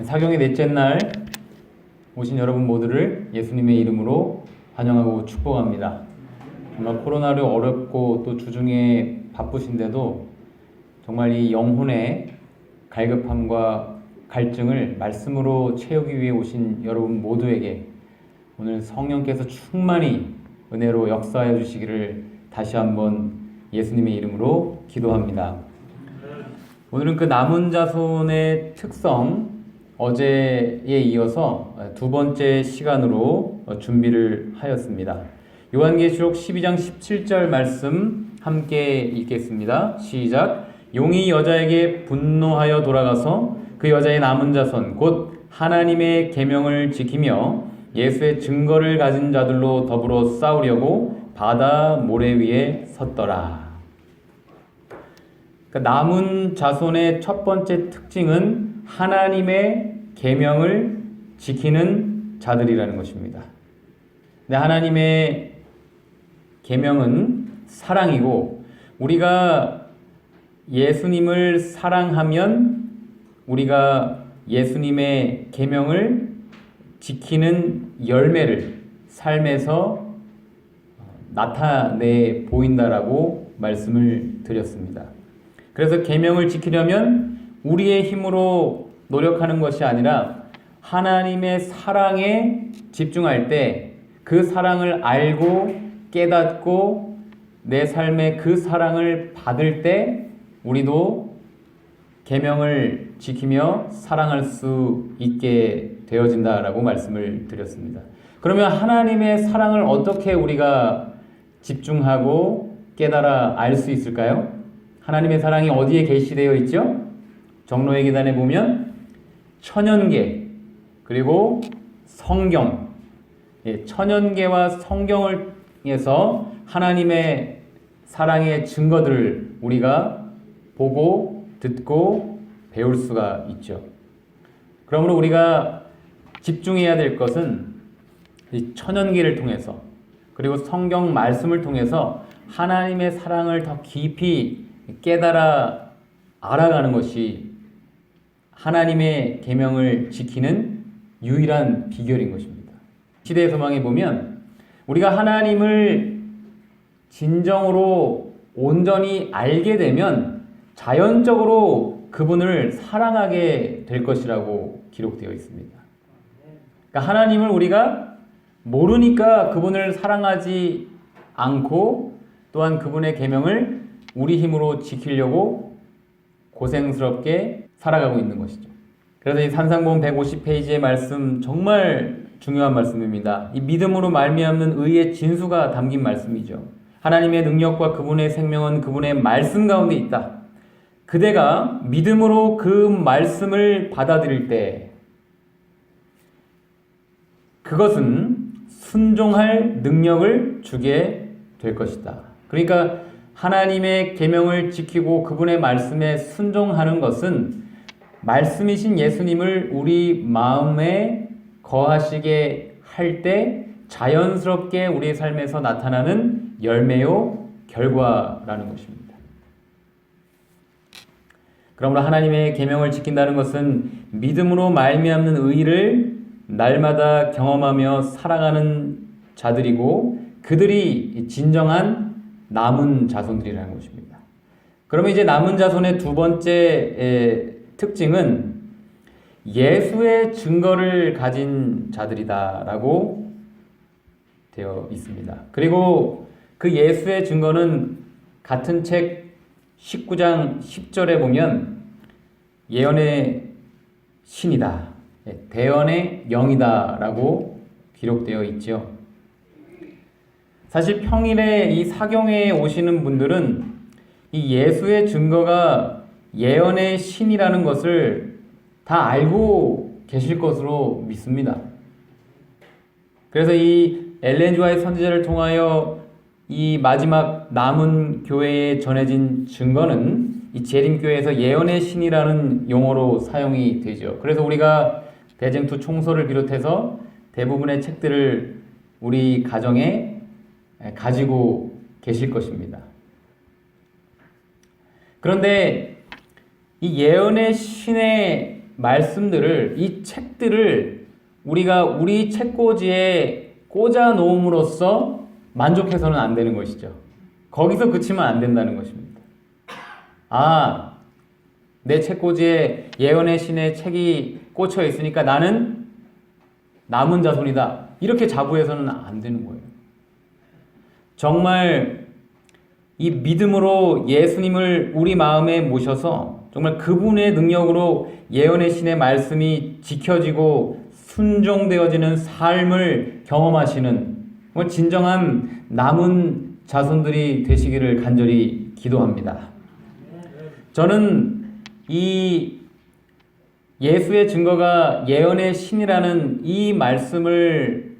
사경의 넷째 날 오신 여러분 모두를 예수님의 이름으로 환영하고 축복합니다. 정말 코로나로 어렵고 또 주중에 바쁘신데도 정말 이 영혼의 갈급함과 갈증을 말씀으로 채우기 위해 오신 여러분 모두에게 오늘 성령께서 충만히 은혜로 역사하여 주시기를 다시 한번 예수님의 이름으로 기도합니다. 오늘은 그 남은 자손의 특성, 어제에 이어서 두 번째 시간으로 준비를 하였습니다. 요한계시록 12장 17절 말씀 함께 읽겠습니다. 시작. 용이 여자에게 분노하여 돌아가서 그 여자의 남은 자손 곧 하나님의 계명을 지키며 예수의 증거를 가진 자들로 더불어 싸우려고 바다 모래 위에 섰더라. 그러니까 남은 자손의 첫 번째 특징은 하나님의 계명을 지키는 자들이라는 것입니다. 근데 하나님의 계명은 사랑이고 우리가 예수님을 사랑하면 우리가 예수님의 계명을 지키는 열매를 삶에서 나타내 보인다라고 말씀을 드렸습니다. 그래서 계명을 지키려면 우리의 힘으로 노력하는 것이 아니라 하나님의 사랑에 집중할 때 그 사랑을 알고 깨닫고 내 삶에 그 사랑을 받을 때 우리도 계명을 지키며 사랑할 수 있게 되어진다라고 말씀을 드렸습니다. 그러면 하나님의 사랑을 어떻게 우리가 집중하고 깨달아 알 수 있을까요? 하나님의 사랑이 어디에 게시되어 있죠? 정로의 계단에 보면 천연계 그리고 성경, 천연계와 성경을 통해서 하나님의 사랑의 증거들을 우리가 보고 듣고 배울 수가 있죠. 그러므로 우리가 집중해야 될 것은 이 천연계를 통해서 그리고 성경 말씀을 통해서 하나님의 사랑을 더 깊이 깨달아 알아가는 것이 하나님의 계명을 지키는 유일한 비결인 것입니다. 시대의 소망에 보면 우리가 하나님을 진정으로 온전히 알게 되면 자연적으로 그분을 사랑하게 될 것이라고 기록되어 있습니다. 그러니까 하나님을 우리가 모르니까 그분을 사랑하지 않고 또한 그분의 계명을 우리 힘으로 지키려고 고생스럽게 살아가고 있는 것이죠. 그래서 이 산상보험 150페이지의 말씀 정말 중요한 말씀입니다. 이 믿음으로 말미암는 의의 진수가 담긴 말씀이죠. 하나님의 능력과 그분의 생명은 그분의 말씀 가운데 있다. 그대가 믿음으로 그 말씀을 받아들일 때 그것은 순종할 능력을 주게 될 것이다. 그러니까 하나님의 계명을 지키고 그분의 말씀에 순종하는 것은 말씀이신 예수님을 우리 마음에 거하시게 할 때 자연스럽게 우리의 삶에서 나타나는 열매요 결과라는 것입니다. 그러므로 하나님의 계명을 지킨다는 것은 믿음으로 말미암는 의를 날마다 경험하며 살아가는 자들이고 그들이 진정한 남은 자손들이라는 것입니다. 그러면 이제 남은 자손의 두 번째 특징은 예수의 증거를 가진 자들이다라고 되어 있습니다. 그리고 그 예수의 증거는 같은 책 19장 10절에 보면 예언의 신이다, 대언의 영이다라고 기록되어 있죠. 사실 평일에 이 사경회에 오시는 분들은 이 예수의 증거가 예언의 신이라는 것을 다 알고 계실 것으로 믿습니다. 그래서 이 엘렌 지 화이트 선지자를 통하여 이 마지막 남은 교회에 전해진 증거는 이 재림교회에서 예언의 신이라는 용어로 사용이 되죠. 그래서 우리가 대쟁투 총서를 비롯해서 대부분의 책들을 우리 가정에 가지고 계실 것입니다. 그런데 이 예언의 신의 말씀들을, 이 책들을 우리가 우리 책꽂이에 꽂아 놓음으로써 만족해서는 안 되는 것이죠. 거기서 그치면 안 된다는 것입니다. 아, 내 책꽂이에 예언의 신의 책이 꽂혀 있으니까 나는 남은 자손이다. 이렇게 자부해서는 안 되는 거예요. 정말 이 믿음으로 예수님을 우리 마음에 모셔서 정말 그분의 능력으로 예언의 신의 말씀이 지켜지고 순종되어지는 삶을 경험하시는 정말 진정한 남은 자손들이 되시기를 간절히 기도합니다. 저는 이 예수의 증거가 예언의 신이라는 이 말씀을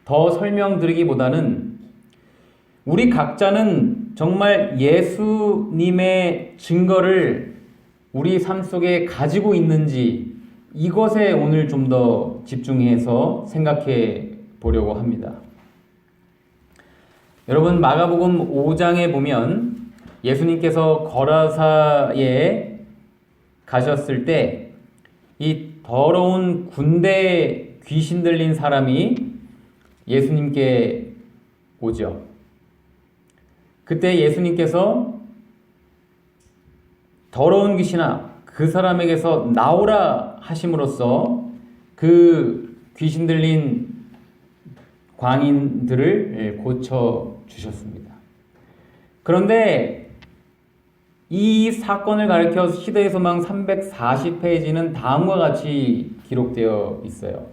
더 설명드리기보다는 우리 각자는 정말 예수님의 증거를 우리 삶 속에 가지고 있는지 이것에 오늘 좀 더 집중해서 생각해 보려고 합니다. 여러분, 마가복음 5장에 보면 예수님께서 거라사에 가셨을 때 이 더러운 군대 귀신 들린 사람이 예수님께 오죠. 그때 예수님께서 더러운 귀신아 그 사람에게서 나오라 하심으로써 그 귀신 들린 광인들을 고쳐 주셨습니다. 그런데 이 사건을 가리켜 시대의 소망 340페이지는 다음과 같이 기록되어 있어요.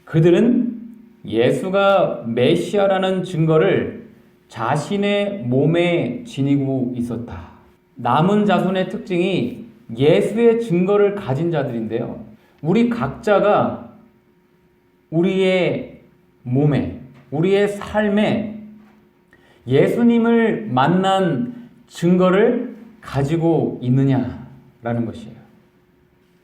그들은 예수가 메시아라는 증거를 자신의 몸에 지니고 있었다. 남은 자손의 특징이 예수의 증거를 가진 자들인데요. 우리 각자가 우리의 몸에, 우리의 삶에 예수님을 만난 증거를 가지고 있느냐라는 것이에요.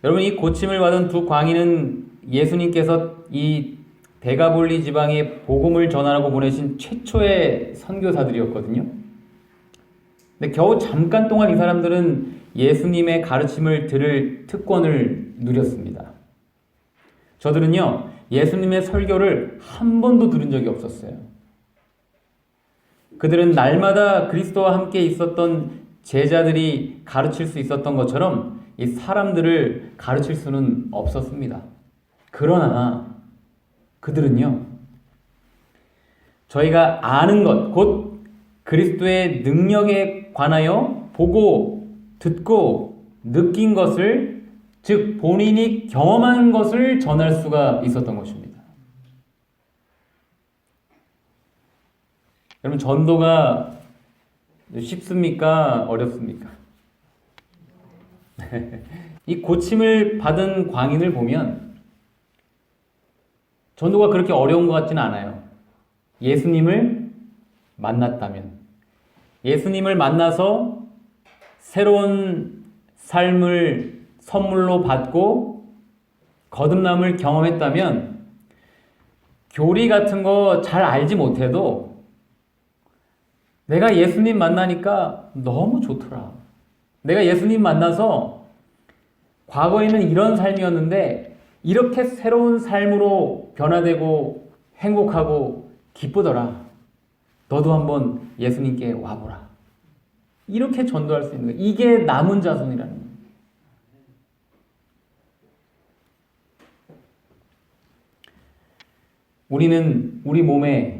여러분, 이 고침을 받은 두 광인은 예수님께서 이 데가볼리 지방에 복음을 전하라고 보내신 최초의 선교사들이었거든요. 근데 겨우 잠깐 동안 이 사람들은 예수님의 가르침을 들을 특권을 누렸습니다. 저들은요, 예수님의 설교를 한 번도 들은 적이 없었어요. 그들은 날마다 그리스도와 함께 있었던 제자들이 가르칠 수 있었던 것처럼 이 사람들을 가르칠 수는 없었습니다. 그러나 그들은요, 저희가 아는 것, 곧 그리스도의 능력에 관하여 보고 듣고 느낀 것을, 즉 본인이 경험한 것을 전할 수가 있었던 것입니다. 여러분, 전도가 쉽습니까? 어렵습니까? 이 고침을 받은 광인을 보면 전도가 그렇게 어려운 것 같지는 않아요. 예수님을 만났다면, 예수님을 만나서 새로운 삶을 선물로 받고 거듭남을 경험했다면 교리 같은 거 잘 알지 못해도 내가 예수님 만나니까 너무 좋더라. 내가 예수님 만나서 과거에는 이런 삶이었는데 이렇게 새로운 삶으로 변화되고 행복하고 기쁘더라. 너도 한번 예수님께 와보라. 이렇게 전도할 수 있는 거예요. 이게 남은 자손이라는 거예요. 우리는 우리 몸에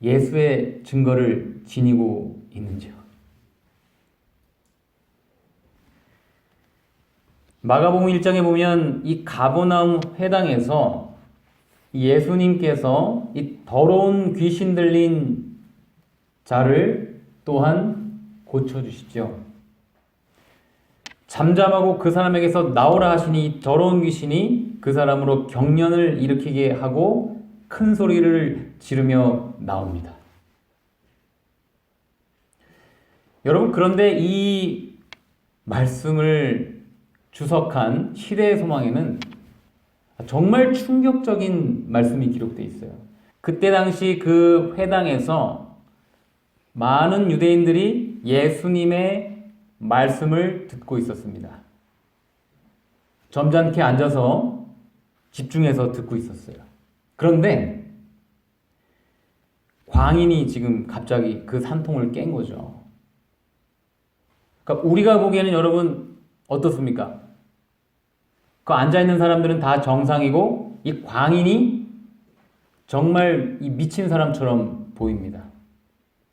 예수의 증거를 지니고 있는지요? 마가복음 1장에 보면 이 가버나움 회당에서 예수님께서 이 더러운 귀신 들린 자를 또한 고쳐주시죠. 잠잠하고 그 사람에게서 나오라 하시니 이 더러운 귀신이 그 사람으로 경련을 일으키게 하고 큰 소리를 지르며 나옵니다. 여러분, 그런데 이 말씀을 주석한 시대의 소망에는 정말 충격적인 말씀이 기록되어 있어요. 그때 당시 그 회당에서 많은 유대인들이 예수님의 말씀을 듣고 있었습니다. 점잖게 앉아서 집중해서 듣고 있었어요. 그런데 광인이 지금 갑자기 그 산통을 깬 거죠. 그러니까 우리가 보기에는 여러분 어떻습니까? 그 앉아있는 사람들은 다 정상이고 이 광인이 정말 이 미친 사람처럼 보입니다.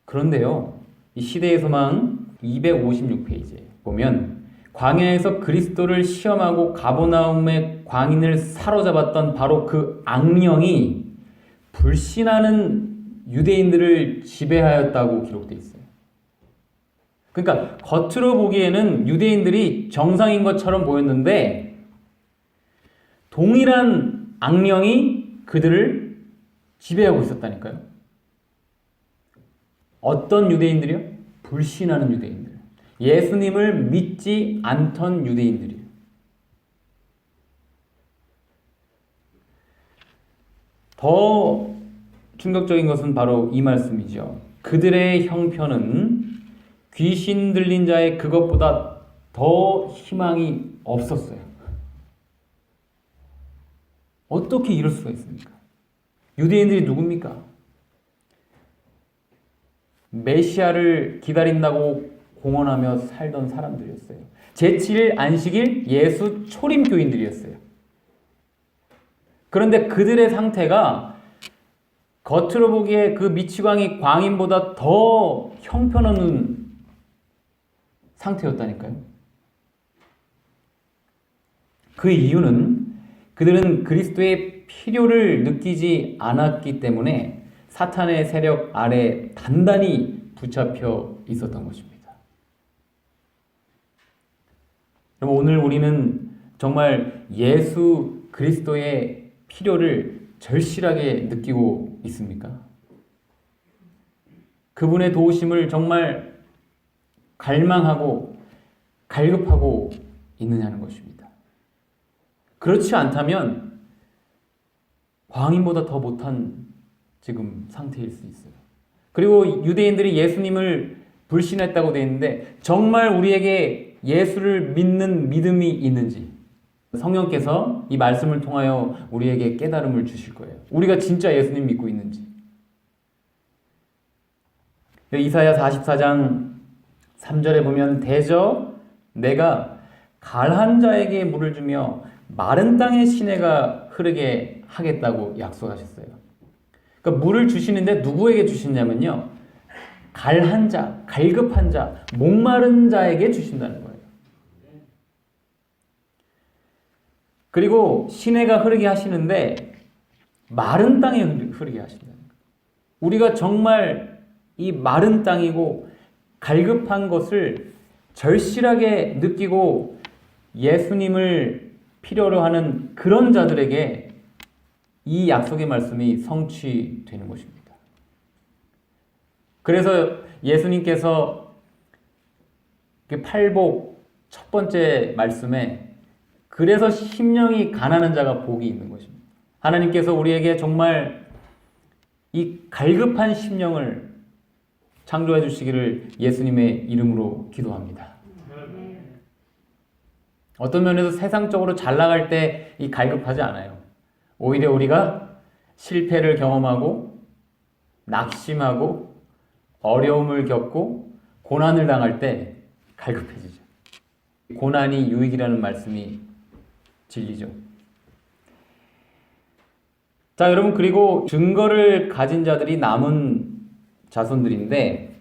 그런데요, 이 시대의 소망 256페이지에 보면 광야에서 그리스도를 시험하고 가버나움의 광인을 사로잡았던 바로 그 악령이 불신하는 유대인들을 지배하였다고 기록되어 있어요. 그러니까 겉으로 보기에는 유대인들이 정상인 것처럼 보였는데 동일한 악령이 그들을 지배하고 있었다니까요. 어떤 유대인들이요? 불신하는 유대인들. 예수님을 믿지 않던 유대인들이에요. 더 충격적인 것은 바로 이 말씀이죠. 그들의 형편은 귀신 들린 자의 그것보다 더 희망이 없었어요. 어떻게 이럴 수가 있습니까? 유대인들이 누굽니까? 메시아를 기다린다고 공언하며 살던 사람들이었어요. 제7일 안식일 예수 초림교인들이었어요. 그런데 그들의 상태가 겉으로 보기에 그 미치광이 광인보다 더 형편없는 상태였다니까요. 그 이유는 그들은 그리스도의 필요를 느끼지 않았기 때문에 사탄의 세력 아래 단단히 붙잡혀 있었던 것입니다. 여러분, 오늘 우리는 정말 예수 그리스도의 필요를 절실하게 느끼고 있습니까? 그분의 도우심을 정말 갈망하고 갈급하고 있느냐는 것입니다. 그렇지 않다면 광인보다 더 못한 지금 상태일 수 있어요. 그리고 유대인들이 예수님을 불신했다고 되어 있는데 정말 우리에게 예수를 믿는 믿음이 있는지 성령께서 이 말씀을 통하여 우리에게 깨달음을 주실 거예요. 우리가 진짜 예수님 믿고 있는지. 이사야 44장 3절에 보면 대저 내가 갈한 자에게 물을 주며 마른 땅에 시내가 흐르게 하겠다고 약속하셨어요. 그러니까 물을 주시는데 누구에게 주시냐면요, 갈한 자, 갈급한 자, 목마른 자에게 주신다는 거예요. 그리고 시내가 흐르게 하시는데 마른 땅에 흐르게 하신다는 거예요. 우리가 정말 이 마른 땅이고 갈급한 것을 절실하게 느끼고 예수님을 필요로 하는 그런 자들에게 이 약속의 말씀이 성취되는 것입니다. 그래서 예수님께서 팔복 첫 번째 말씀에 그래서 심령이 가난한 자가 복이 있는 것입니다. 하나님께서 우리에게 정말 이 갈급한 심령을 창조해 주시기를 예수님의 이름으로 기도합니다. 어떤 면에서 세상적으로 잘 나갈 때 이 갈급하지 않아요. 오히려 우리가 실패를 경험하고 낙심하고 어려움을 겪고 고난을 당할 때 갈급해지죠. 고난이 유익이라는 말씀이 진리죠. 자, 여러분, 그리고 증거를 가진 자들이 남은 자손들인데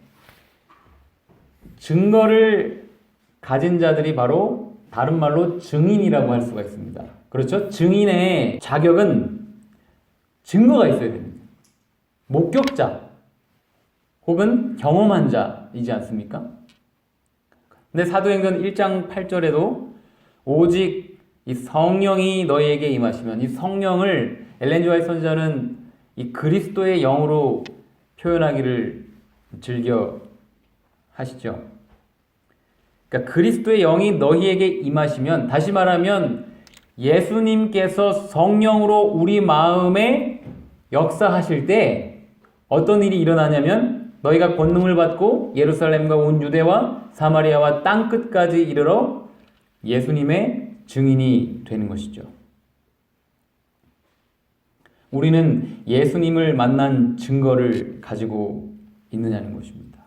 증거를 가진 자들이 바로 다른 말로 증인이라고 할 수가 있습니다. 그렇죠? 증인의 자격은 증거가 있어야 됩니다. 목격자 혹은 경험한 자이지 않습니까? 근데 사도행전 1장 8절에도 오직 이 성령이 너희에게 임하시면, 이 성령을 엘렌 지 화이트 선지자는 이 그리스도의 영으로 표현하기를 즐겨 하시죠. 그러니까 그리스도의 영이 너희에게 임하시면, 다시 말하면 예수님께서 성령으로 우리 마음에 역사하실 때 어떤 일이 일어나냐면 너희가 권능을 받고 예루살렘과 온 유대와 사마리아와 땅끝까지 이르러 예수님의 증인이 되는 것이죠. 우리는 예수님을 만난 증거를 가지고 있느냐는 것입니다.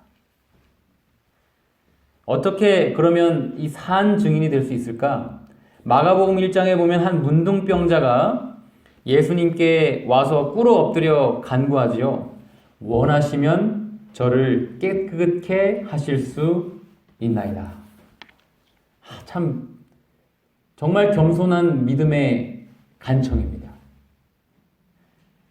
어떻게 그러면 이 산 증인이 될 수 있을까? 마가복음 1장에 보면 한 문둥병자가 예수님께 와서 꿇어 엎드려 간구하지요. 원하시면 저를 깨끗게 하실 수 있나이다. 참 정말 겸손한 믿음의 간청입니다.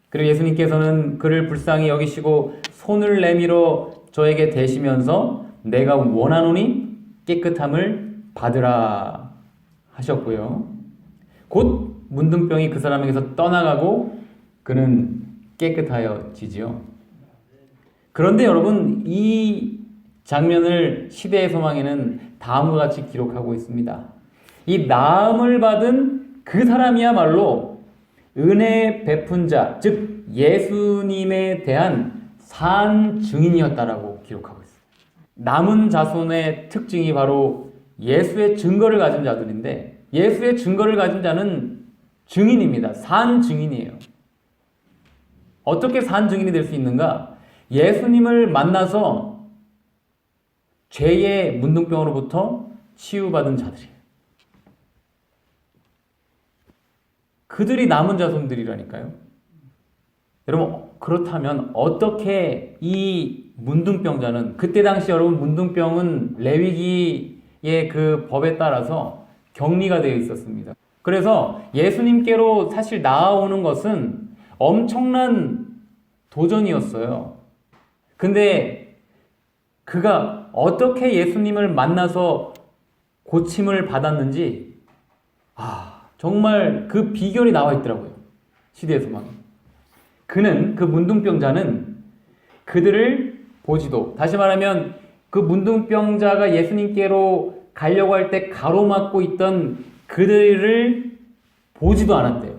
그리고 예수님께서는 그를 불쌍히 여기시고 손을 내밀어 저에게 대시면서 내가 원하노니 깨끗함을 받으라 하셨고요. 곧 문둥병이 그 사람에게서 떠나가고 그는 깨끗하여지지요. 그런데 여러분, 이 장면을 시대의 소망에는 다음과 같이 기록하고 있습니다. 이 나음을 받은 그 사람이야말로 은혜 베푼 자, 즉 예수님에 대한 산 증인이었다라고 기록하고 있습니다. 남은 자손의 특징이 바로 예수의 증거를 가진 자들인데, 예수의 증거를 가진 자는 증인입니다. 산 증인이에요. 어떻게 산 증인이 될 수 있는가? 예수님을 만나서 죄의 문둥병으로부터 치유받은 자들이에요. 그들이 남은 자손들이라니까요. 여러분, 그렇다면 어떻게 이 문둥병자는, 그때 당시 여러분 문둥병은 레위기의 그 법에 따라서 격리가 되어 있었습니다. 그래서 예수님께로 사실 나아오는 것은 엄청난 도전이었어요. 근데 그가 어떻게 예수님을 만나서 고침을 받았는지 정말 그 비결이 나와 있더라고요. 시대의 소망. 그는, 그 문둥병자는 그들을 보지도, 다시 말하면 그 문둥병자가 예수님께로 가려고 할 때 가로막고 있던 그들을 보지도 않았대요.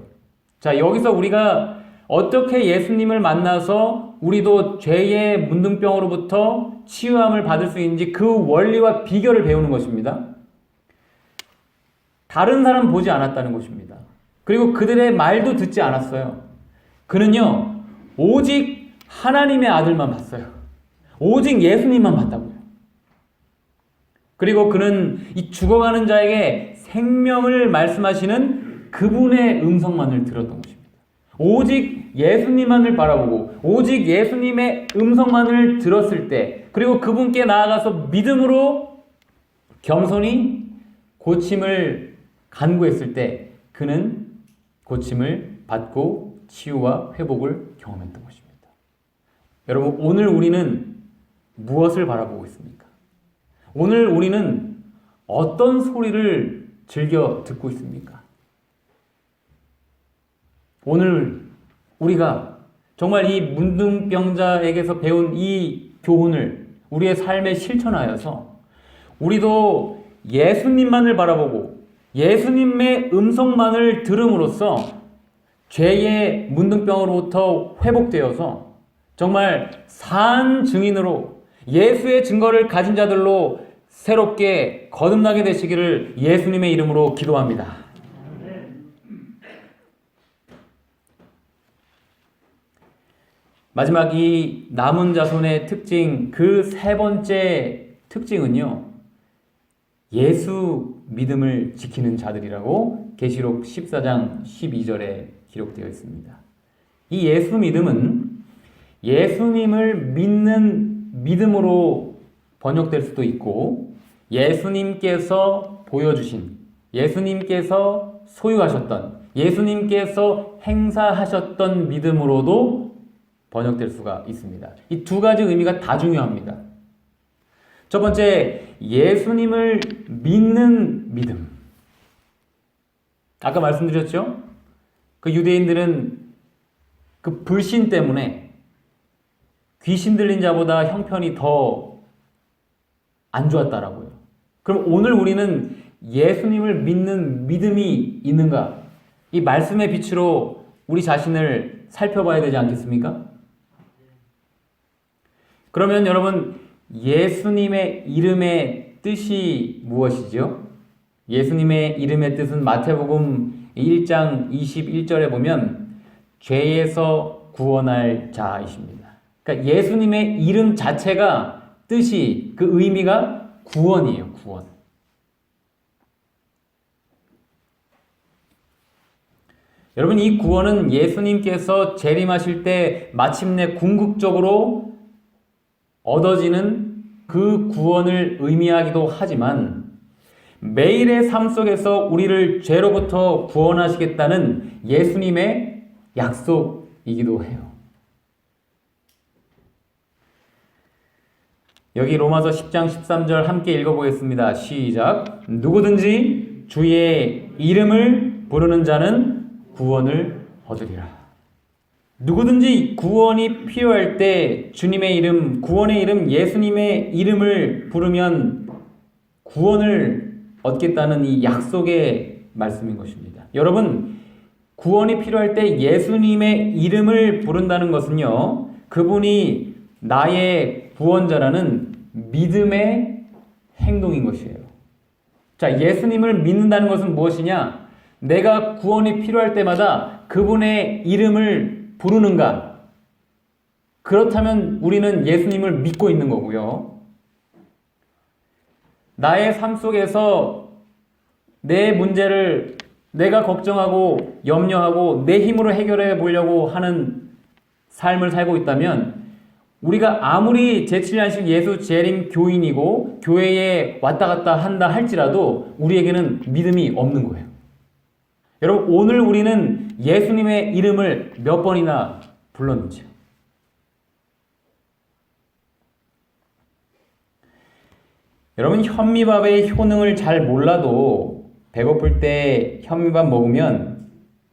자, 여기서 우리가 어떻게 예수님을 만나서 우리도 죄의 문둥병으로부터 치유함을 받을 수 있는지 그 원리와 비결을 배우는 것입니다. 다른 사람 보지 않았다는 것입니다. 그리고 그들의 말도 듣지 않았어요. 그는요, 오직 하나님의 아들만 봤어요. 오직 예수님만 봤다고요. 그리고 그는 이 죽어가는 자에게 생명을 말씀하시는 그분의 음성만을 들었던 것입니다. 오직 예수님만을 바라보고 오직 예수님의 음성만을 들었을 때, 그리고 그분께 나아가서 믿음으로 겸손히 고침을 간구했을 때 그는 고침을 받고 치유와 회복을 경험했던 것입니다. 여러분, 오늘 우리는 무엇을 바라보고 있습니까? 오늘 우리는 어떤 소리를 즐겨 듣고 있습니까? 오늘 우리가 정말 이 문둥병자에게서 배운 이 교훈을 우리의 삶에 실천하여서 우리도 예수님만을 바라보고 예수님의 음성만을 들음으로써 죄의 문둥병으로부터 회복되어서 정말 산 증인으로 예수의 증거를 가진 자들로 새롭게 거듭나게 되시기를 예수님의 이름으로 기도합니다. 마지막 이 남은 자손의 특징, 그 세 번째 특징은요, 예수 믿음을 지키는 자들이라고 계시록 14장 12절에 기록되어 있습니다. 이 예수 믿음은 예수님을 믿는 믿음으로 번역될 수도 있고, 예수님께서 보여주신, 예수님께서 소유하셨던, 예수님께서 행사하셨던 믿음으로도 번역될 수가 있습니다. 이 두 가지 의미가 다 중요합니다. 첫 번째, 예수님을 믿는 믿음. 아까 말씀드렸죠? 그 유대인들은 그 불신 때문에 귀신 들린 자보다 형편이 더 안 좋았다라고요. 그럼 오늘 우리는 예수님을 믿는 믿음이 있는가? 이 말씀의 빛으로 우리 자신을 살펴봐야 되지 않겠습니까? 그러면 여러분, 예수님의 이름의 뜻이 무엇이죠? 예수님의 이름의 뜻은 마태복음 1장 21절에 보면 죄에서 구원할 자이십니다. 그러니까 예수님의 이름 자체가 뜻이, 그 의미가 구원이에요. 구원. 여러분, 이 구원은 예수님께서 재림하실 때 마침내 궁극적으로 얻어지는 그 구원을 의미하기도 하지만 매일의 삶 속에서 우리를 죄로부터 구원하시겠다는 예수님의 약속이기도 해요. 여기 로마서 10장 13절 함께 읽어보겠습니다. 시작. 누구든지 주의 이름을 부르는 자는 구원을 얻으리라. 누구든지 구원이 필요할 때 주님의 이름, 구원의 이름, 예수님의 이름을 부르면 구원을 얻겠다는 이 약속의 말씀인 것입니다. 여러분, 구원이 필요할 때 예수님의 이름을 부른다는 것은요, 그분이 나의 구원자라는 믿음의 행동인 것이에요. 자, 예수님을 믿는다는 것은 무엇이냐? 내가 구원이 필요할 때마다 그분의 이름을 부르는가? 그렇다면 우리는 예수님을 믿고 있는 거고요. 나의 삶 속에서 내 문제를 내가 걱정하고 염려하고 내 힘으로 해결해 보려고 하는 삶을 살고 있다면 우리가 아무리 제7야식 예수 재림 교인이고 교회에 왔다 갔다 한다 할지라도 우리에게는 믿음이 없는 거예요. 여러분, 오늘 우리는 예수님의 이름을 몇 번이나 불렀는지요? 여러분, 현미밥의 효능을 잘 몰라도 배고플 때 현미밥 먹으면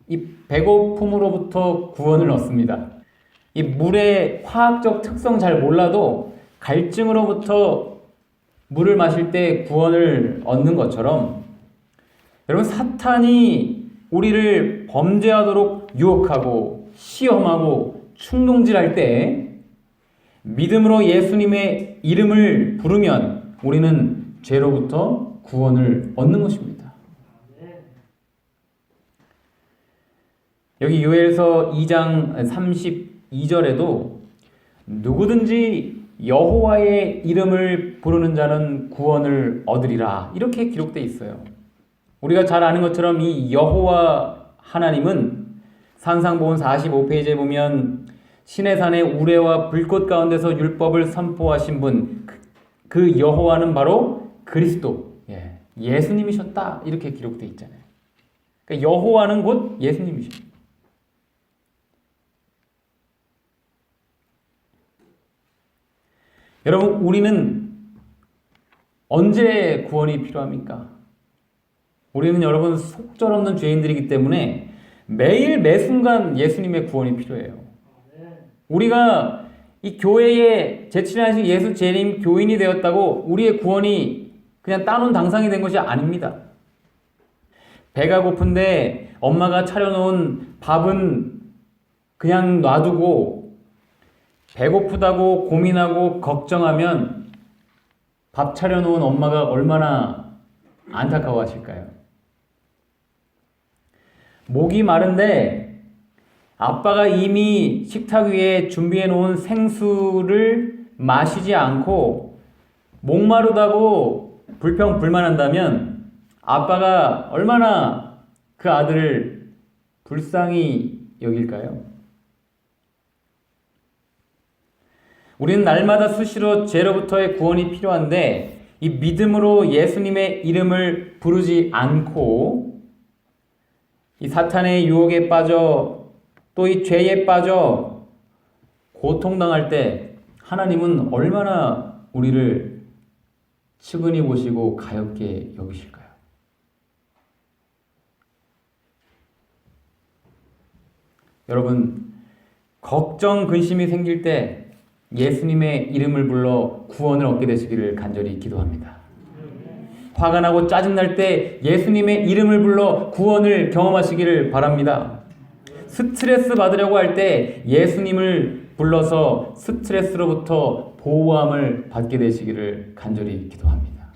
이 배고픔으로부터 구원을 얻습니다. 이 물의 화학적 특성 잘 몰라도 갈증으로부터 물을 마실 때 구원을 얻는 것처럼 여러분, 사탄이 우리를 범죄하도록 유혹하고 시험하고 충동질할 때 믿음으로 예수님의 이름을 부르면 우리는 죄로부터 구원을 얻는 것입니다. 여기 요엘서 2장 32절에도 누구든지 여호와의 이름을 부르는 자는 구원을 얻으리라, 이렇게 기록되어 있어요. 우리가 잘 아는 것처럼 이 여호와 하나님은 산상보훈 45페이지에 보면 신의 산에 우레와 불꽃 가운데서 율법을 선포하신 분, 그 여호와는 바로 그리스도, 예수님이셨다, 이렇게 기록되어 있잖아요. 그러니까 여호와는 곧 예수님이십니다. 여러분, 우리는 언제 구원이 필요합니까? 우리는 여러분 속절없는 죄인들이기 때문에 매일 매순간 예수님의 구원이 필요해요. 우리가 이 교회에 제7야식 예수 재림 교인이 되었다고 우리의 구원이 그냥 따놓은 당상이 된 것이 아닙니다. 배가 고픈데 엄마가 차려놓은 밥은 그냥 놔두고 배고프다고 고민하고 걱정하면 밥 차려놓은 엄마가 얼마나 안타까워하실까요? 목이 마른데 아빠가 이미 식탁 위에 준비해 놓은 생수를 마시지 않고 목마르다고 불평불만한다면 아빠가 얼마나 그 아들을 불쌍히 여길까요? 우리는 날마다 수시로 죄로부터의 구원이 필요한데 이 믿음으로 예수님의 이름을 부르지 않고 이 사탄의 유혹에 빠져 또 이 죄에 빠져 고통당할 때 하나님은 얼마나 우리를 측은히 보시고 가엾게 여기실까요? 여러분, 걱정, 근심이 생길 때 예수님의 이름을 불러 구원을 얻게 되시기를 간절히 기도합니다. 화가 나고 짜증날 때 예수님의 이름을 불러 구원을 경험하시기를 바랍니다. 스트레스 받으려고 할 때 예수님을 불러서 스트레스로부터 보호함을 받게 되시기를 간절히 기도합니다.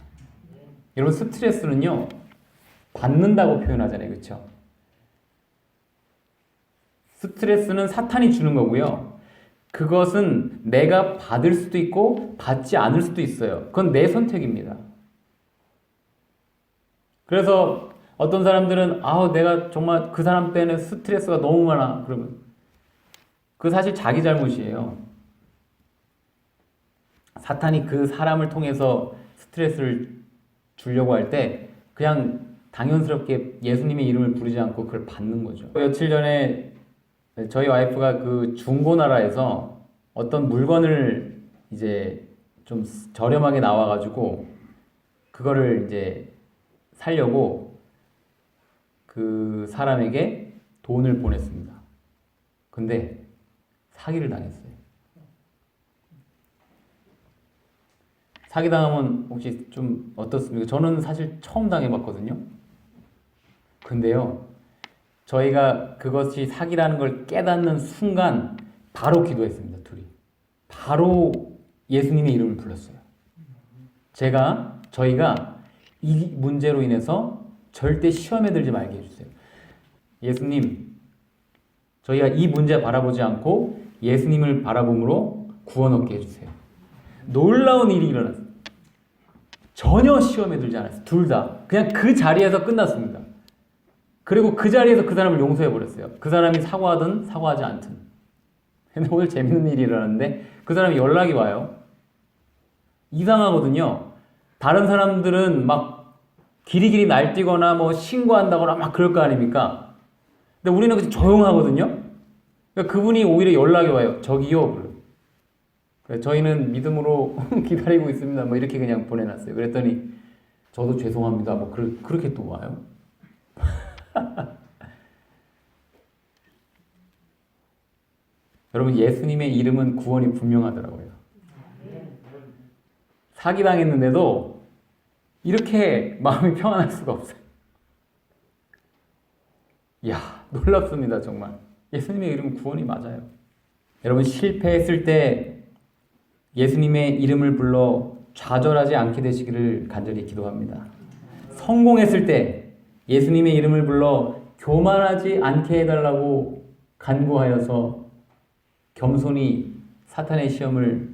여러분, 스트레스는요, 받는다고 표현하잖아요. 그렇죠? 스트레스는 사탄이 주는 거고요. 그것은 내가 받을 수도 있고 받지 않을 수도 있어요. 그건 내 선택입니다. 그래서 어떤 사람들은 내가 정말 그 사람 때문에 스트레스가 너무 많아. 그러면 그 사실 자기 잘못이에요. 사탄이 그 사람을 통해서 스트레스를 주려고 할 때 그냥 당연스럽게 예수님의 이름을 부르지 않고 그걸 받는 거죠. 며칠 전에 저희 와이프가 그 중고나라에서 어떤 물건을 이제 좀 저렴하게 나와가지고 그거를 이제 살려고 그 사람에게 돈을 보냈습니다. 근데 사기를 당했어요. 사기당하면 혹시 좀 어떻습니까? 저는 사실 처음 당해봤거든요. 근데요, 저희가 그것이 사기라는 걸 깨닫는 순간 바로 기도했습니다. 둘이. 바로 예수님의 이름을 불렀어요. 저희가 이 문제로 인해서 절대 시험에 들지 말게 해주세요. 예수님, 저희가 이 문제 바라보지 않고 예수님을 바라봄으로 구원 얻게 해주세요. 놀라운 일이 일어났어요. 전혀 시험에 들지 않았어요. 둘 다. 그냥 그 자리에서 끝났습니다. 그리고 그 자리에서 그 사람을 용서해버렸어요. 그 사람이 사과하든 사과하지 않든. 근데 오늘 재밌는 일이 일어났는데 그 사람이 연락이 와요. 이상하거든요. 다른 사람들은 막 길이길이 날뛰거나 뭐 신고한다거나 막 그럴 거 아닙니까? 근데 우리는 그냥 조용하거든요. 그러니까 그분이 오히려 연락이 와요. 저기요. 저희는 믿음으로 기다리고 있습니다. 뭐 이렇게 그냥 보내놨어요. 그랬더니 저도 죄송합니다. 뭐 그렇게 또 와요. 여러분, 예수님의 이름은 구원이 분명하더라고요. 사기당했는데도 이렇게 마음이 평안할 수가 없어요. 이야, 놀랍습니다. 정말. 예수님의 이름은 구원이 맞아요. 여러분, 실패했을 때 예수님의 이름을 불러 좌절하지 않게 되시기를 간절히 기도합니다. 성공했을 때 예수님의 이름을 불러 교만하지 않게 해달라고 간구하여서 겸손히 사탄의 시험을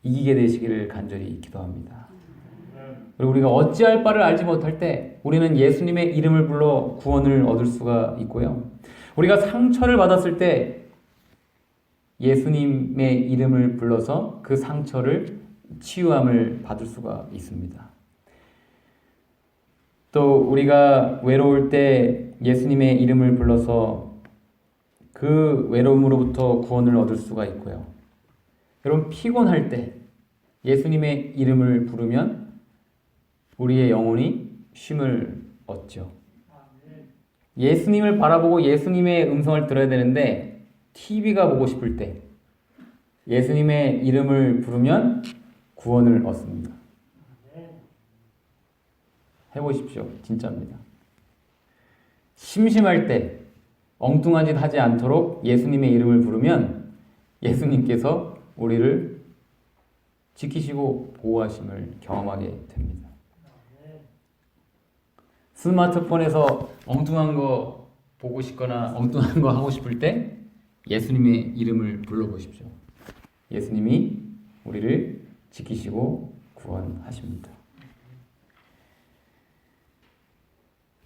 이기게 되시기를 간절히 기도합니다. 그리고 우리가 어찌할 바를 알지 못할 때 우리는 예수님의 이름을 불러 구원을 얻을 수가 있고요. 우리가 상처를 받았을 때 예수님의 이름을 불러서 그 상처를 치유함을 받을 수가 있습니다. 또 우리가 외로울 때 예수님의 이름을 불러서 그 외로움으로부터 구원을 얻을 수가 있고요. 여러분, 피곤할 때 예수님의 이름을 부르면 우리의 영혼이 쉼을 얻죠. 예수님을 바라보고 예수님의 음성을 들어야 되는데 TV가 보고 싶을 때 예수님의 이름을 부르면 구원을 얻습니다. 해보십시오. 진짜입니다. 심심할 때 엉뚱한 짓 하지 않도록 예수님의 이름을 부르면 예수님께서 우리를 지키시고 보호하심을 경험하게 됩니다. 스마트폰에서 엉뚱한 거 보고 싶거나 엉뚱한 거 하고 싶을 때 예수님의 이름을 불러보십시오. 예수님이 우리를 지키시고 구원하십니다.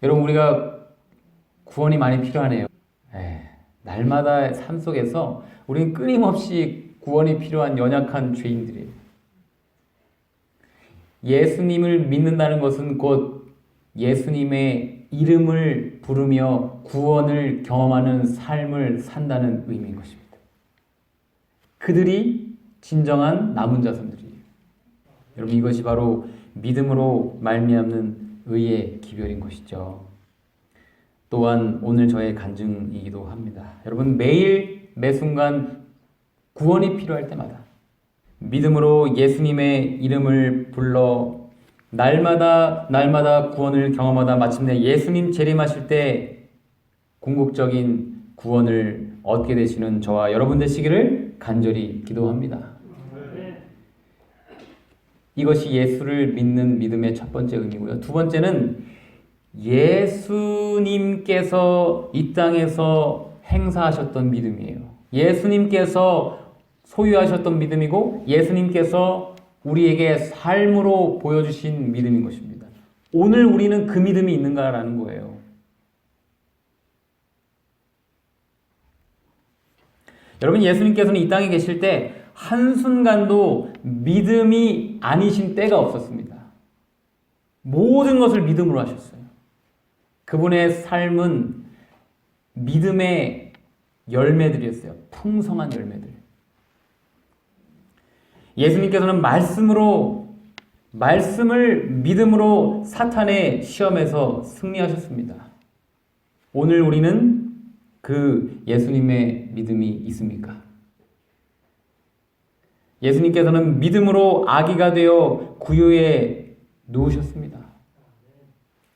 여러분, 우리가 구원이 많이 필요하네요. 날마다 삶 속에서 우리는 끊임없이 구원이 필요한 연약한 죄인들이에요. 예수님을 믿는다는 것은 곧 예수님의 이름을 부르며 구원을 경험하는 삶을 산다는 의미인 것입니다. 그들이 진정한 남은 자손들이에요. 여러분, 이것이 바로 믿음으로 말미암는 의의 기별인 것이죠. 또한 오늘 저의 간증이기도 합니다. 여러분, 매일 매순간 구원이 필요할 때마다 믿음으로 예수님의 이름을 불러 날마다 구원을 경험하다 마침내 예수님 재림하실 때 궁극적인 구원을 얻게 되시는 저와 여러분 되시기를 간절히 기도합니다. 이것이 예수를 믿는 믿음의 첫 번째 의미고요. 두 번째는 예수님께서 이 땅에서 행사하셨던 믿음이에요. 예수님께서 소유하셨던 믿음이고 예수님께서 우리에게 삶으로 보여주신 믿음인 것입니다. 오늘 우리는 그 믿음이 있는가라는 거예요. 여러분, 예수님께서는 이 땅에 계실 때 한순간도 믿음이 아니신 때가 없었습니다. 모든 것을 믿음으로 하셨어요. 그분의 삶은 믿음의 열매들이었어요. 풍성한 열매들. 예수님께서는 말씀을 믿음으로 사탄의 시험에서 승리하셨습니다. 오늘 우리는 그 예수님의 믿음이 있습니까? 예수님께서는 믿음으로 아기가 되어 구유에 누우셨습니다.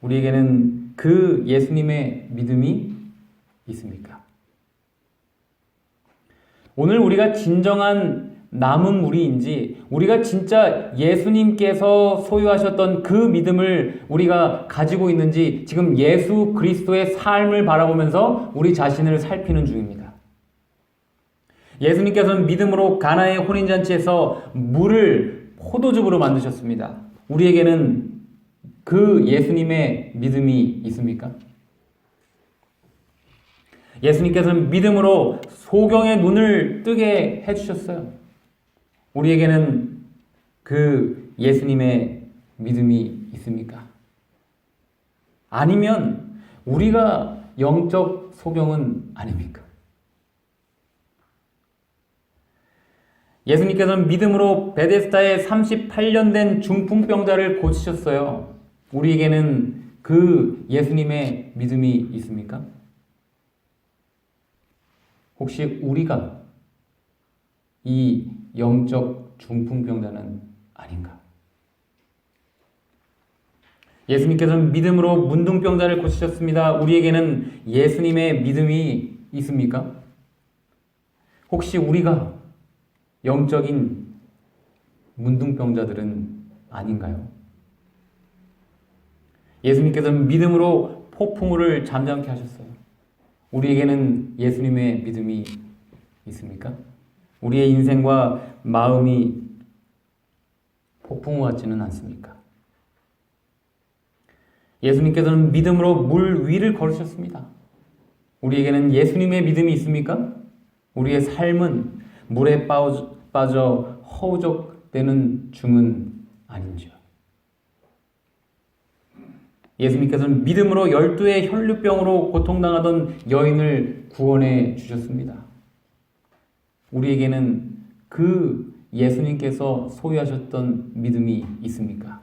우리에게는 그 예수님의 믿음이 있습니까? 오늘 우리가 진정한 남은 우리인지, 우리가 진짜 예수님께서 소유하셨던 그 믿음을 우리가 가지고 있는지 지금 예수 그리스도의 삶을 바라보면서 우리 자신을 살피는 중입니다. 예수님께서는 믿음으로 가나의 혼인잔치에서 물을 포도즙으로 만드셨습니다. 우리에게는 그 예수님의 믿음이 있습니까? 예수님께서는 믿음으로 소경의 눈을 뜨게 해주셨어요. 우리에게는 그 예수님의 믿음이 있습니까? 아니면 우리가 영적 소경은 아닙니까? 예수님께서는 믿음으로 베데스다에 38년 된 중풍병자를 고치셨어요. 우리에게는 그 예수님의 믿음이 있습니까? 혹시 우리가 이 영적 중풍병자는 아닌가? 예수님께서는 믿음으로 문둥병자를 고치셨습니다. 우리에게는 예수님의 믿음이 있습니까? 혹시 우리가 영적인 문둥병자들은 아닌가요? 예수님께서는 믿음으로 폭풍우를 잠잠케 하셨어요. 우리에게는 예수님의 믿음이 있습니까? 우리의 인생과 마음이 폭풍우 같지는 않습니까? 예수님께서는 믿음으로 물 위를 걸으셨습니다. 우리에게는 예수님의 믿음이 있습니까? 우리의 삶은 물에 빠져 허우적대는 중은 아닌지요. 예수님께서는 믿음으로 12의 혈루병으로 고통당하던 여인을 구원해 주셨습니다. 우리에게는 그 예수님께서 소유하셨던 믿음이 있습니까?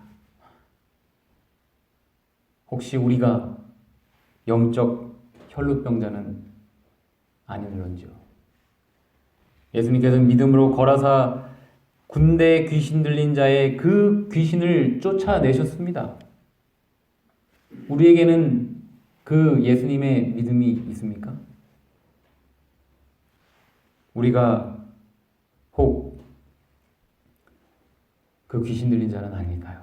혹시 우리가 영적 혈루병자는 아닌런지요. 예수님께서는 믿음으로 걸어서 군대에 귀신 들린 자의 그 귀신을 쫓아내셨습니다. 우리에게는 그 예수님의 믿음이 있습니까? 우리가 혹 그 귀신 들린 자는 아닐까요?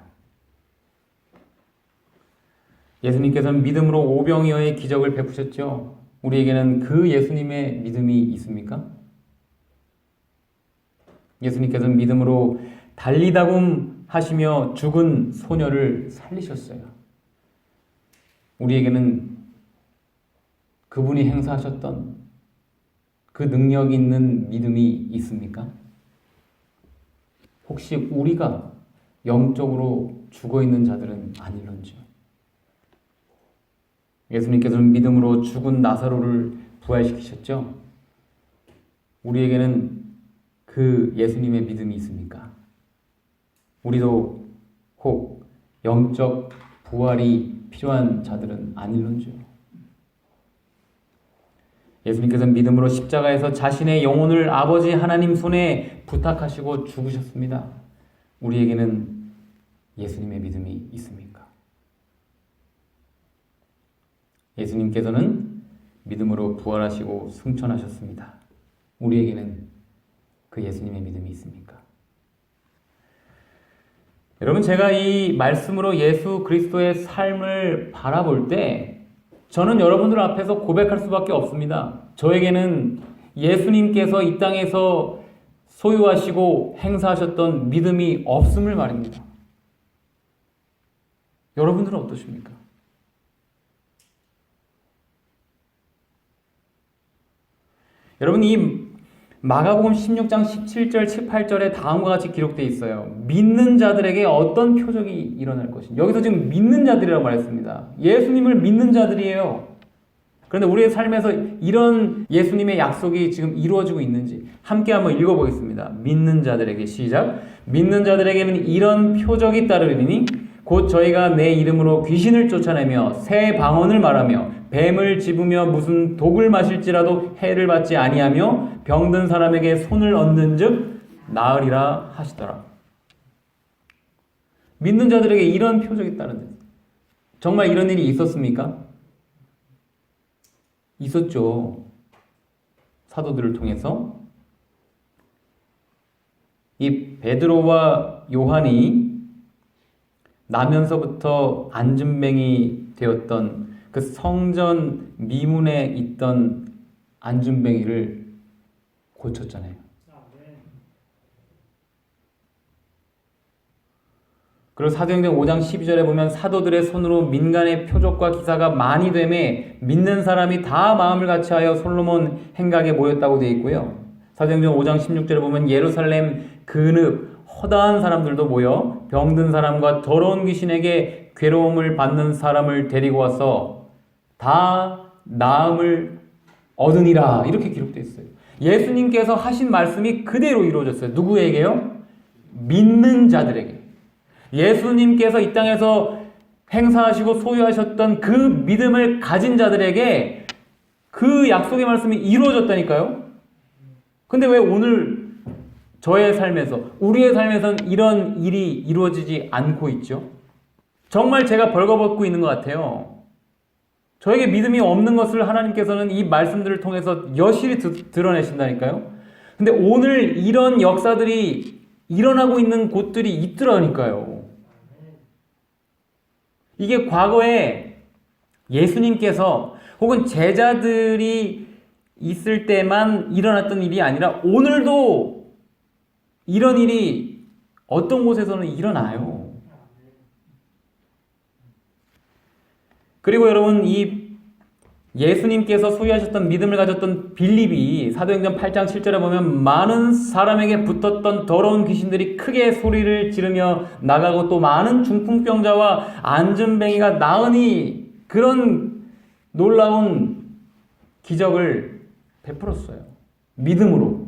예수님께서는 믿음으로 오병이어의 기적을 베푸셨죠. 우리에게는 그 예수님의 믿음이 있습니까? 예수님께서는 믿음으로 달리다굼 하시며 죽은 소녀를 살리셨어요. 우리에게는 그분이 행사하셨던 그 능력 있는 믿음이 있습니까? 혹시 우리가 영적으로 죽어있는 자들은 아닐런지요? 예수님께서는 믿음으로 죽은 나사로를 부활시키셨죠? 우리에게는 그 예수님의 믿음이 있습니까? 우리도 혹 영적 부활이 필요한 자들은 아닐런지요? 예수님께서는 믿음으로 십자가에서 자신의 영혼을 아버지 하나님 손에 부탁하시고 죽으셨습니다. 우리에게는 예수님의 믿음이 있습니까? 예수님께서는 믿음으로 부활하시고 승천하셨습니다. 우리에게는 그 예수님의 믿음이 있습니까? 여러분, 제가 이 말씀으로 예수 그리스도의 삶을 바라볼 때 저는 여러분들 앞에서 고백할 수밖에 없습니다. 저에게는 예수님께서 이 땅에서 소유하시고 행사하셨던 믿음이 없음을 말입니다. 여러분들은 어떠십니까? 여러분, 이 마가복음 16장 17절, 18절에 다음과 같이 기록되어 있어요. 믿는 자들에게 어떤 표적이 일어날 것인지. 여기서 지금 믿는 자들이라고 말했습니다. 예수님을 믿는 자들이에요. 그런데 우리의 삶에서 이런 예수님의 약속이 지금 이루어지고 있는지 함께 한번 읽어보겠습니다. 믿는 자들에게, 시작. 믿는 자들에게는 이런 표적이 따르리니 곧 저희가 내 이름으로 귀신을 쫓아내며 새 방언을 말하며 뱀을 집으며 무슨 독을 마실지라도 해를 받지 아니하며 병든 사람에게 손을 얹는즉 나으리라 하시더라. 믿는 자들에게 이런 표적이 따른다. 정말 이런 일이 있었습니까? 있었죠. 사도들을 통해서. 이 베드로와 요한이 나면서부터 안진뱅이 되었던 그 성전 미문에 있던 안진뱅이를 고쳤잖아요. 그리고 사도행전 5장 12절에 보면 사도들의 손으로 민간의 표적과 기사가 많이 되매 믿는 사람이 다 마음을 같이하여 솔로몬 행각에 모였다고 되어 있고요. 사도행전 5장 16절에 보면 예루살렘 근읍 허다한 사람들도 모여 병든 사람과 더러운 귀신에게 괴로움을 받는 사람을 데리고 와서 다 나음을 얻으니라, 이렇게 기록되어 있어요. 예수님께서 하신 말씀이 그대로 이루어졌어요. 누구에게요? 믿는 자들에게. 예수님께서 이 땅에서 행사하시고 소유하셨던 그 믿음을 가진 자들에게 그 약속의 말씀이 이루어졌다니까요. 근데 왜 오늘 저의 삶에서, 우리의 삶에서는 이런 일이 이루어지지 않고 있죠? 정말 제가 벌거벗고 있는 것 같아요. 저에게 믿음이 없는 것을 하나님께서는 이 말씀들을 통해서 여실히 드러내신다니까요. 근데 오늘 이런 역사들이 일어나고 있는 곳들이 있더라니까요. 이게 과거에 예수님께서 혹은 제자들이 있을 때만 일어났던 일이 아니라 오늘도 이런 일이 어떤 곳에서는 일어나요. 그리고 여러분, 이 예수님께서 소유하셨던 믿음을 가졌던 빌립이 사도행전 8장 7절에 보면 많은 사람에게 붙었던 더러운 귀신들이 크게 소리를 지르며 나가고 또 많은 중풍병자와 안진뱅이가 나으니, 그런 놀라운 기적을 베풀었어요. 믿음으로.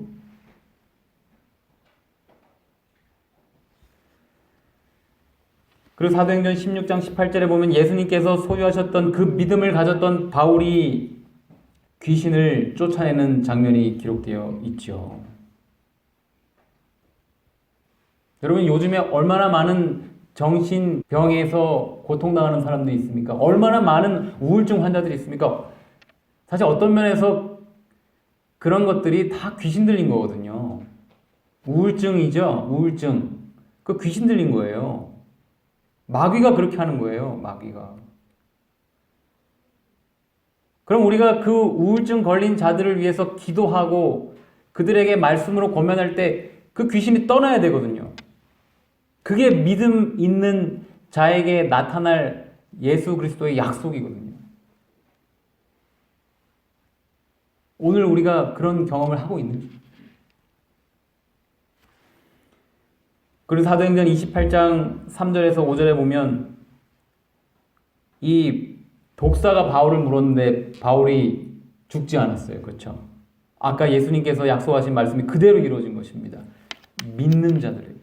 그리고 사도행전 16장 18절에 보면 예수님께서 소유하셨던 그 믿음을 가졌던 바울이 귀신을 쫓아내는 장면이 기록되어 있죠. 여러분, 요즘에 얼마나 많은 정신병에서 고통당하는 사람들이 있습니까? 얼마나 많은 우울증 환자들이 있습니까? 사실 어떤 면에서 그런 것들이 다 귀신 들린 거거든요. 우울증이죠. 우울증. 그 귀신 들린 거예요. 마귀가 그렇게 하는 거예요. 마귀가. 그럼 우리가 그 우울증 걸린 자들을 위해서 기도하고 그들에게 말씀으로 권면할 때 그 귀신이 떠나야 되거든요. 그게 믿음 있는 자에게 나타날 예수 그리스도의 약속이거든요. 오늘 우리가 그런 경험을 하고 있는지. 그리고 사도행전 28장 3절에서 5절에 보면 이 독사가 바울을 물었는데 바울이 죽지 않았어요. 그렇죠? 아까 예수님께서 약속하신 말씀이 그대로 이루어진 것입니다. 믿는 자들에게.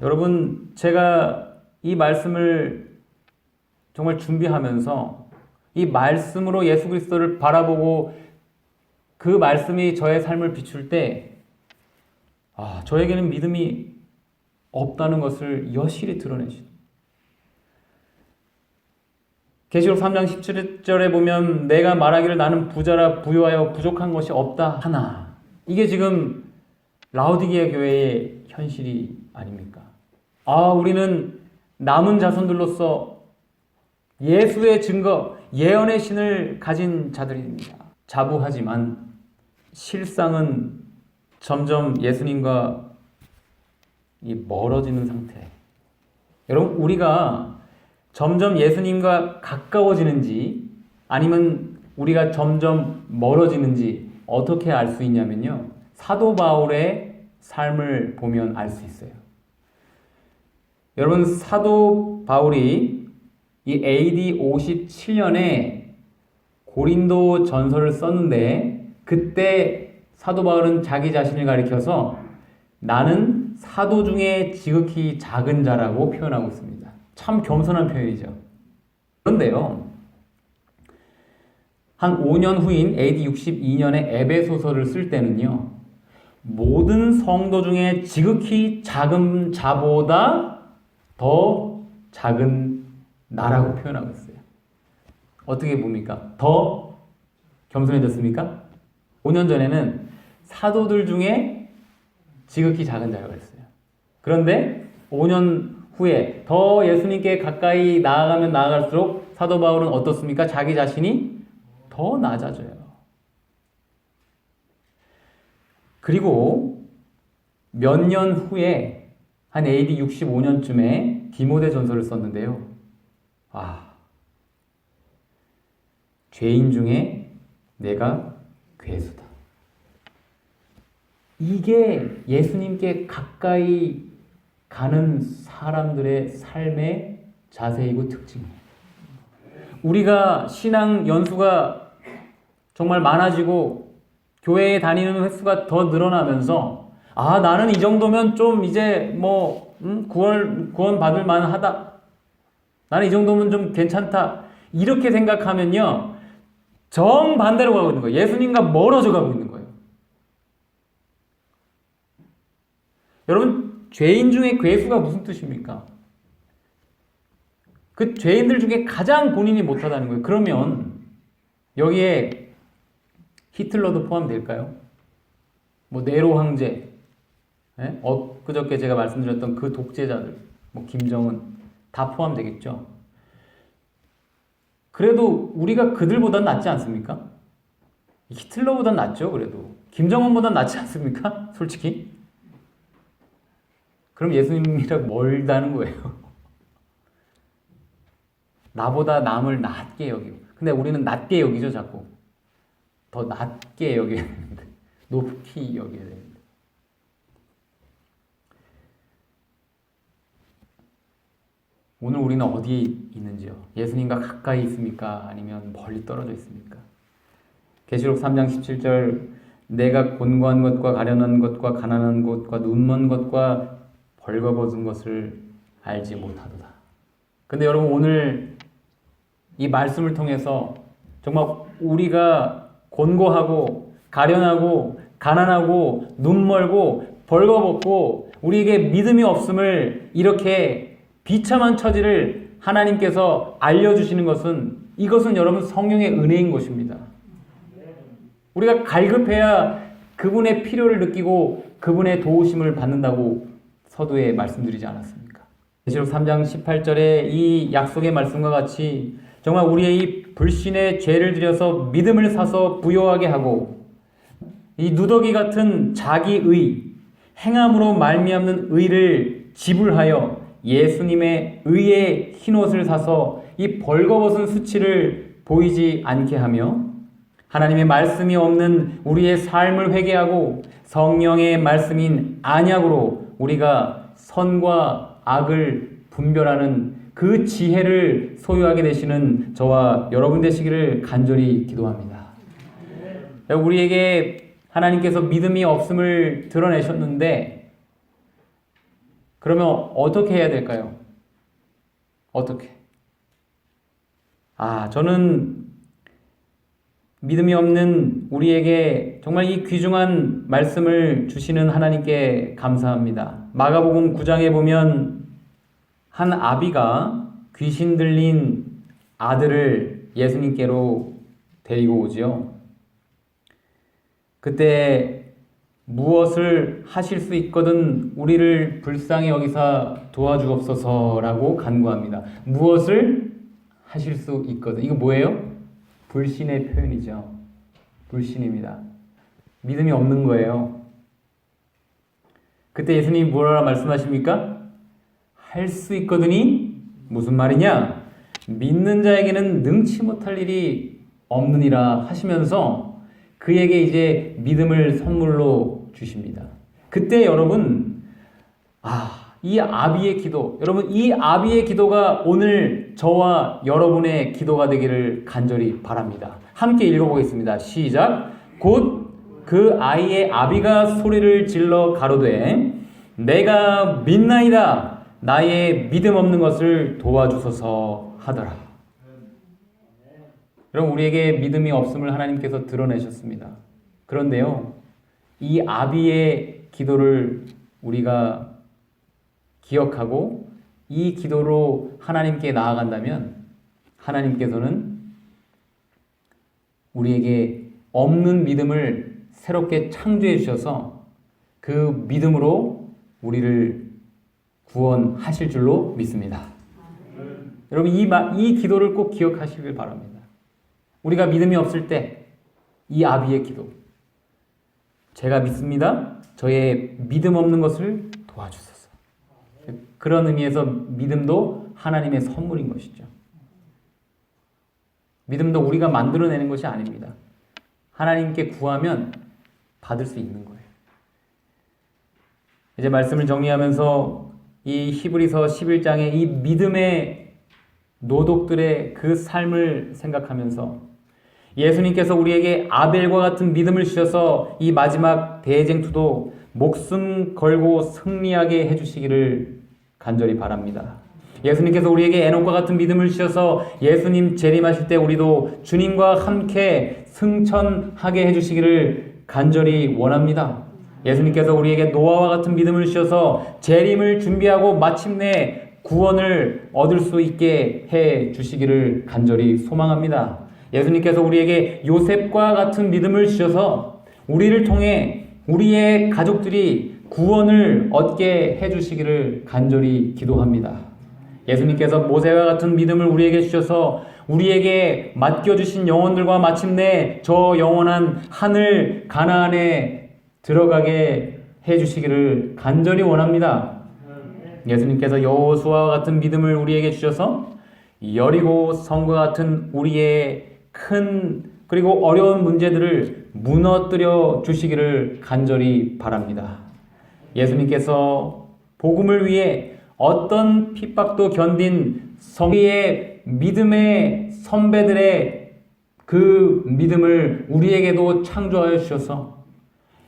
여러분, 제가 이 말씀을 정말 준비하면서 이 말씀으로 예수 그리스도를 바라보고 그 말씀이 저의 삶을 비출 때 저에게는 믿음이 없다는 것을 여실히 드러내시죠. 계시록 3장 17절에 보면 내가 말하기를 나는 부자라 부유하여 부족한 것이 없다 하나. 이게 지금 라오디게아 교회의 현실이 아닙니까? 우리는 남은 자손들로서 예수의 증거, 예언의 신을 가진 자들입니다. 자부하지만 실상은 점점 예수님과 멀어지는 상태. 여러분, 우리가 점점 예수님과 가까워지는지 아니면 우리가 점점 멀어지는지 어떻게 알 수 있냐면요, 사도 바울의 삶을 보면 알 수 있어요. 여러분, 사도 바울이 이 AD 57년에 고린도 전서를 썼는데, 그때 사도 바울은 자기 자신을 가리켜서 나는 사도 중에 지극히 작은 자라고 표현하고 있습니다. 참 겸손한 표현이죠. 그런데요, 한 5년 후인 AD 62년에 에베소서를 쓸 때는요, 모든 성도 중에 지극히 작은 자보다 더 작은 나라고 표현하고 있어요. 어떻게 봅니까? 더 겸손해졌습니까? 5년 전에는 사도들 중에 지극히 작은 자라고 했어요. 그런데 5년 후에 더 예수님께 가까이 나아가면 나아갈수록 사도 바울은 어떻습니까? 자기 자신이 더 낮아져요. 그리고 몇 년 후에 한 AD 65년쯤에 디모데 전서를 썼는데요. 죄인 중에 내가 괴수다. 이게 예수님께 가까이 가는 사람들의 삶의 자세이고 특징이에요. 우리가 신앙 연수가 정말 많아지고 교회에 다니는 횟수가 더 늘어나면서 나는 이 정도면 좀 이제 구원 받을 만하다. 나는 이 정도면 좀 괜찮다. 이렇게 생각하면요, 정반대로 가고 있는 거예요. 예수님과 멀어져 가고 있는 거예요. 여러분, 죄인 중에 괴수가 무슨 뜻입니까? 그 죄인들 중에 가장 본인이 못하다는 거예요. 그러면 여기에 히틀러도 포함될까요? 네로 황제, 그저께 제가 말씀드렸던 그 독재자들, 김정은 다 포함되겠죠. 그래도 우리가 그들보단 낫지 않습니까? 히틀러보단 낫죠. 그래도 김정은보단 낫지 않습니까? 솔직히. 그럼 예수님이랑 멀다는 거예요. 나보다 남을 낮게 여기고. 근데 우리는 낮게 여기죠, 자꾸. 더 낮게 여겨야 되는데, 높이 여겨야 되는데. 오늘 우리는 어디에 있는지요? 예수님과 가까이 있습니까? 아니면 멀리 떨어져 있습니까? 계시록 3장 17절, 내가 곤고한 것과 가련한 것과 가난한 것과 눈먼 것과 벌거벗은 것을 알지 못하도다. 근데 여러분, 오늘 이 말씀을 통해서 정말 우리가 곤고하고 가련하고 가난하고 눈멀고 벌거벗고 우리에게 믿음이 없음을, 이렇게 비참한 처지를 하나님께서 알려주시는 것은, 이것은 여러분 성령의 은혜인 것입니다. 우리가 갈급해야 그분의 필요를 느끼고 그분의 도우심을 받는다고 서두에 말씀드리지 않았습니까? 계시록 3장 18절에 이 약속의 말씀과 같이 정말 우리의 이 불신의 죄를 들여서 믿음을 사서 부요하게 하고, 이 누더기 같은 자기의 행함으로 말미암는 의를 지불하여 예수님의 의의 흰옷을 사서 이 벌거벗은 수치를 보이지 않게 하며, 하나님의 말씀이 없는 우리의 삶을 회개하고 성령의 말씀인 안약으로 우리가 선과 악을 분별하는 그 지혜를 소유하게 되시는 저와 여러분 되시기를 간절히 기도합니다. 우리에게 하나님께서 믿음이 없음을 드러내셨는데, 그러면 어떻게 해야 될까요? 어떻게? 저는 믿음이 없는 우리에게 정말 이 귀중한 말씀을 주시는 하나님께 감사합니다. 마가복음 9장에 보면 한 아비가 귀신 들린 아들을 예수님께로 데리고 오지요. 그때 무엇을 하실 수 있거든 우리를 불쌍히 여기사 도와주옵소서라고 간구합니다. 무엇을 하실 수 있거든. 이거 뭐예요? 불신의 표현이죠. 불신입니다. 믿음이 없는 거예요. 그때 예수님이 뭐라 말씀하십니까? 할 수 있거든이 무슨 말이냐? 믿는 자에게는 능치 못할 일이 없느니라 하시면서 그에게 이제 믿음을 선물로 주십니다. 그때 여러분, 이 아비의 기도, 여러분 이 아비의 기도가 오늘 저와 여러분의 기도가 되기를 간절히 바랍니다. 함께 읽어보겠습니다. 시작. 곧 그 아이의 아비가 소리를 질러 가로되 내가 믿나이다. 나의 믿음 없는 것을 도와주소서 하더라. 여러분 우리에게 믿음이 없음을 하나님께서 드러내셨습니다. 그런데요, 이 아비의 기도를 우리가 기억하고 이 기도로 하나님께 나아간다면 하나님께서는 우리에게 없는 믿음을 새롭게 창조해 주셔서 그 믿음으로 우리를 구원하실 줄로 믿습니다. 여러분 이 기도를 꼭 기억하시길 바랍니다. 우리가 믿음이 없을 때 이 아비의 기도, 제가 믿습니다. 저의 믿음 없는 것을 도와주소서. 그런 의미에서 믿음도 하나님의 선물인 것이죠. 믿음도 우리가 만들어내는 것이 아닙니다. 하나님께 구하면 받을 수 있는 거예요. 이제 말씀을 정리하면서 이 히브리서 11장의 이 믿음의 노독들의 그 삶을 생각하면서 예수님께서 우리에게 아벨과 같은 믿음을 주셔서 이 마지막 대쟁투도 목숨 걸고 승리하게 해주시기를 간절히 바랍니다. 예수님께서 우리에게 에녹과 같은 믿음을 주셔서 예수님 재림하실 때 우리도 주님과 함께 승천하게 해주시기를 간절히 원합니다. 예수님께서 우리에게 노아와 같은 믿음을 주셔서 재림을 준비하고 마침내 구원을 얻을 수 있게 해 주시기를 간절히 소망합니다. 예수님께서 우리에게 요셉과 같은 믿음을 주셔서 우리를 통해 우리의 가족들이 구원을 얻게 해 주시기를 간절히 기도합니다. 예수님께서 모세와 같은 믿음을 우리에게 주셔서 우리에게 맡겨주신 영혼들과 마침내 저 영원한 하늘 가나안에 들어가게 해주시기를 간절히 원합니다. 예수님께서 여호수아와 같은 믿음을 우리에게 주셔서 여리고 성과 같은 우리의 큰 그리고 어려운 문제들을 무너뜨려 주시기를 간절히 바랍니다. 예수님께서 복음을 위해 어떤 핍박도 견딘 성리의 믿음의 선배들의 그 믿음을 우리에게도 창조하여 주셔서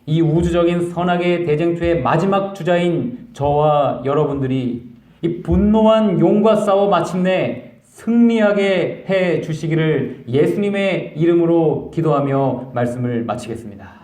이 우주적인 선악의 대쟁투의 마지막 주자인 저와 여러분들이 이 분노한 용과 싸워 마침내 승리하게 해 주시기를 예수님의 이름으로 기도하며 말씀을 마치겠습니다.